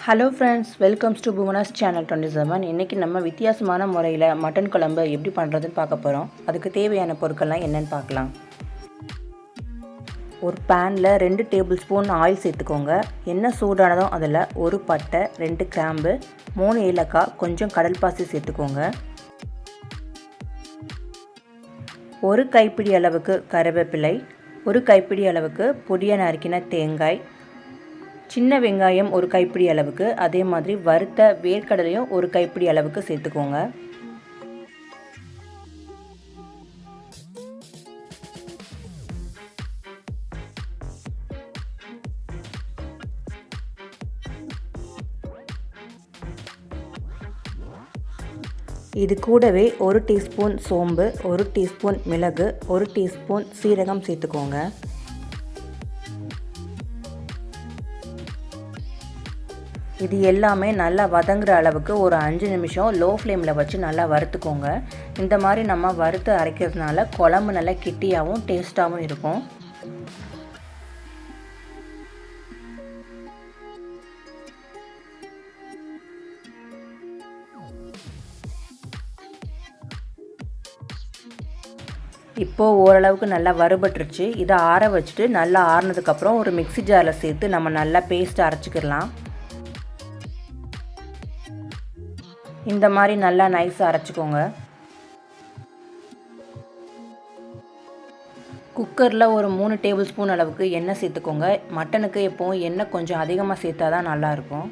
Hello friends, welcomes to Bhuvana's channel 27. இன்றைக்கி நம்ம வித்தியாசமான முறையில் மட்டன் குழம்பு எப்படி பண்ணுறதுன்னு பார்க்க போகிறோம். அதுக்கு தேவையான பொருட்கள்லாம் என்னென்னு பார்க்கலாம். ஒரு பேனில் 2 டேபிள் ஸ்பூன் ஆயில் சேர்த்துக்கோங்க. எண்ணெய் சூடானதும் அதில் ஒரு பட்டை, 2 கிராம்பு, 3 ஏலக்காய், கொஞ்சம் கடல் பாசி சேர்த்துக்கோங்க. ஒரு கைப்பிடி அளவுக்கு கறிவேப்பிலை, ஒரு கைப்பிடி அளவுக்கு பொடியாக நறுக்கின தேங்காய், சின்ன வெங்காயம் ஒரு கைப்பிடி அளவுக்கு, அதே மாதிரி வறுத்த வேர்க்கடலையும் ஒரு கைப்பிடி அளவுக்கு சேர்த்துக்கோங்க. இது கூடவே 1 டீஸ்பூன் சோம்பு, 1 டீஸ்பூன் மிளகு, 1 டீஸ்பூன் சீரகம் சேர்த்துக்கோங்க. இது எல்லாமே நல்லா வதங்குற அளவுக்கு ஒரு 5 நிமிஷம் லோ ஃப்ளேமில் வச்சு நல்லா வறுத்துக்கோங்க. இந்த மாதிரி நம்ம வறுத்து அரைக்கிறதுனால குழம்பு நல்லா கிட்டியாகவும் டேஸ்ட்டாகவும் இருக்கும். இப்போது ஓரளவுக்கு நல்லா வறுபட்டுருச்சு. இதை ஆற வச்சுட்டு நல்லா ஆறினதுக்கப்புறம் ஒரு மிக்ஸி ஜாரில் சேர்த்து நம்ம நல்லா பேஸ்ட் அரைச்சிக்கிடலாம். இந்த மாதிரி நல்லா நைஸாக அரைச்சிக்கோங்க. குக்கரில் ஒரு 3 டேபிள் ஸ்பூன் அளவுக்கு எண்ணெய் சேர்த்துக்கோங்க. மட்டனுக்கு எப்போவும் எண்ணெய் கொஞ்சம் அதிகமாக சேர்த்தா தான் நல்லாயிருக்கும்.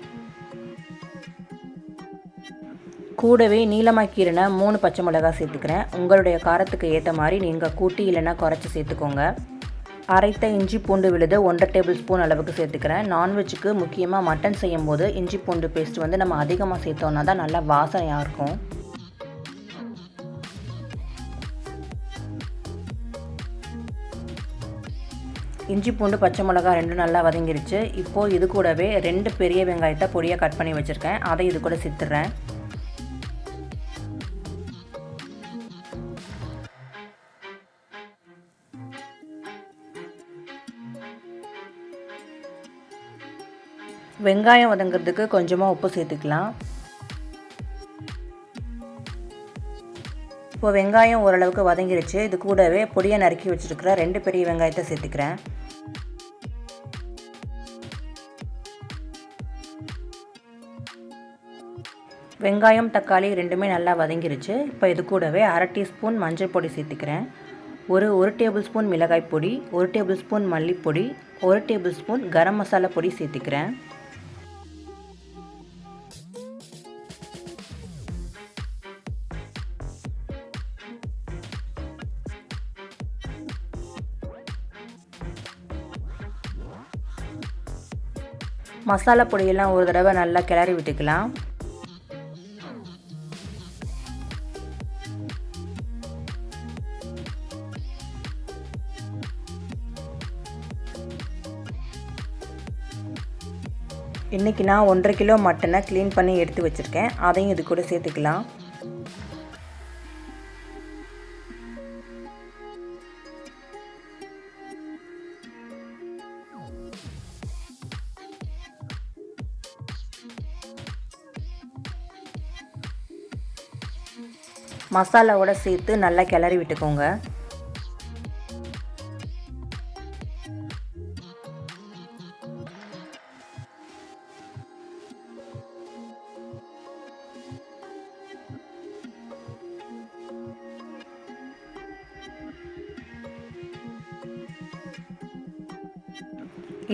கூடவே நீளமாக கீறின 3 பச்சை மிளகாய் சேர்த்துக்கிறேன். உங்களுடைய காரத்துக்கு ஏற்ற மாதிரி நீங்கள் கூட்டி இல்லைன்னா குறைச்சி சேர்த்துக்கோங்க. அரைத்த இஞ்சி பூண்டு விழுது 1 டேபிள் ஸ்பூன் அளவுக்கு சேர்த்துக்கிறேன். நான்வெஜ்ஜுக்கு முக்கியமாக மட்டன் செய்யும் போது இஞ்சி பூண்டு பேஸ்ட் நம்ம அதிகமாக சேர்த்தோன்னா தான் நல்லா வாசனையாக இருக்கும். இஞ்சி பூண்டு பச்சை மிளகாய் 2 நல்லா வதங்கிருச்சு. இப்போது இது கூடவே 2 பெரிய வெங்காயத்தை பொடியாக கட் பண்ணி வச்சுருக்கேன். அதை இது கூட சேர்த்துட்றேன். வெங்காயம் வதங்கிறதுக்கு கொஞ்சமாக உப்பு சேர்த்துக்கலாம். இப்போ வெங்காயம் ஓரளவுக்கு வதங்கிருச்சு. இது கூடவே பொடியாக நறுக்கி வச்சுருக்கிற 2 பெரிய வெங்காயத்தை சேர்த்துக்கிறேன். வெங்காயம் தக்காளி 2மே நல்லா வதங்கிருச்சு. இப்போ இது கூடவே 1/2 டீஸ்பூன் மஞ்சள் பொடி சேர்த்துக்கிறேன். ஒரு டேபிள் ஸ்பூன் மிளகாய் பொடி, 1 table spoon மல்லிப்பொடி, 1 table spoon garam masala பொடி சேர்த்துக்கிறேன். மசாலா பொடியெல்லாம் ஒரு தடவை நல்லா கிளறி விட்டுக்கலாம். இன்றைக்கி நான் 1.5 கிலோ மட்டனை க்ளீன் பண்ணி எடுத்து வச்சுருக்கேன். அதையும் இது கூட சேர்த்துக்கலாம். மசாலாவோட சேர்த்து நல்லா கிளறி விட்டுக்கோங்க.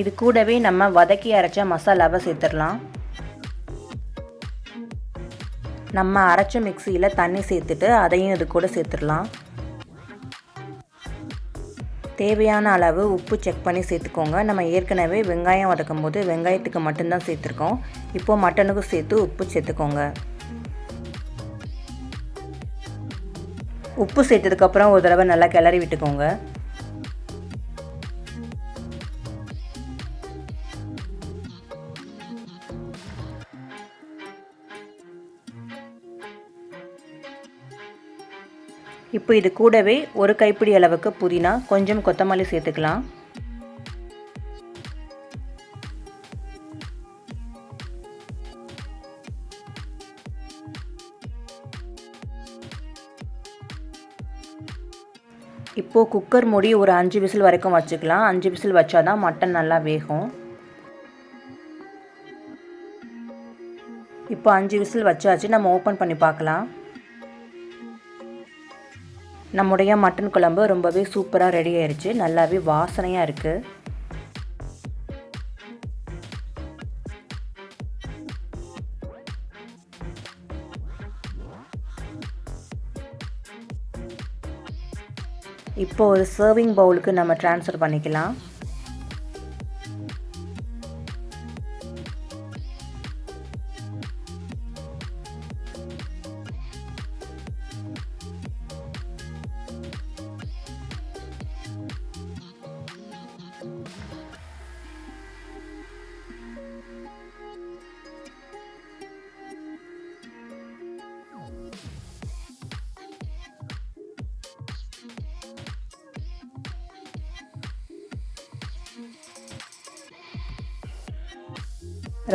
இது கூடவே நம்ம வதக்கி அரைச்ச மசாலாவை சேர்த்துடலாம். நம்ம அரைச்ச மிக்சியில் தண்ணி சேர்த்துட்டு அதையும் இது கூட சேர்த்துடலாம். தேவையான அளவு உப்பு செக் பண்ணி சேர்த்துக்கோங்க. நம்ம ஏற்கனவே வெங்காயம் வதக்கும் போது வெங்காயத்துக்கு மட்டும்தான் சேர்த்துருக்கோம். இப்போது மட்டனுக்கும் சேர்த்து உப்பு சேர்த்துக்கோங்க. உப்பு சேர்த்ததுக்கப்புறம் ஒரு தடவை நல்லா கிளறி விட்டுக்கோங்க. இப்போ இது கூடவே ஒரு கைப்பிடி அளவுக்கு புதினா, கொஞ்சம் கொத்தமல்லி சேர்த்துக்கலாம். இப்போது குக்கர் மூடி ஒரு 5 விசில் வரைக்கும் வச்சுக்கலாம். 5 விசில் வச்சா தான் மட்டன் நல்லா வேகும். இப்போ 5 விசில் வச்சாச்சு. நம்ம ஓப்பன் பண்ணி பார்க்கலாம். நம்முடைய மட்டன் குழம்பு ரொம்பவே சூப்பராக ரெடி ஆயிடுச்சு. நல்லாவே வாசனையாக இருக்குது. இப்போ ஒரு சர்விங் பவுலுக்கு நம்ம ட்ரான்ஸ்ஃபர் பண்ணிக்கலாம்.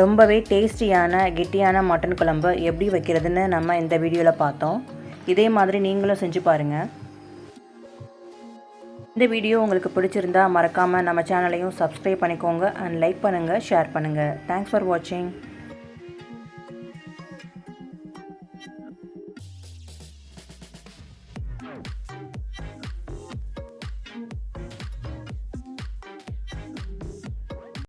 ரொம்பவே டேஸ்டியான கெட்டியான மட்டன் குழம்பு எப்படி வைக்கிறதுன்னு நம்ம இந்த வீடியோவில் பார்த்தோம். இதே மாதிரி நீங்களும் செஞ்சு பாருங்கள். இந்த வீடியோ உங்களுக்கு பிடிச்சிருந்தா மறக்காமல் நம்ம சேனலையும் சப்ஸ்கிரைப் பண்ணிக்கோங்க அண்ட் லைக் பண்ணுங்கள், ஷேர் பண்ணுங்கள். தேங்க்ஸ் ஃபார் வாட்சிங்.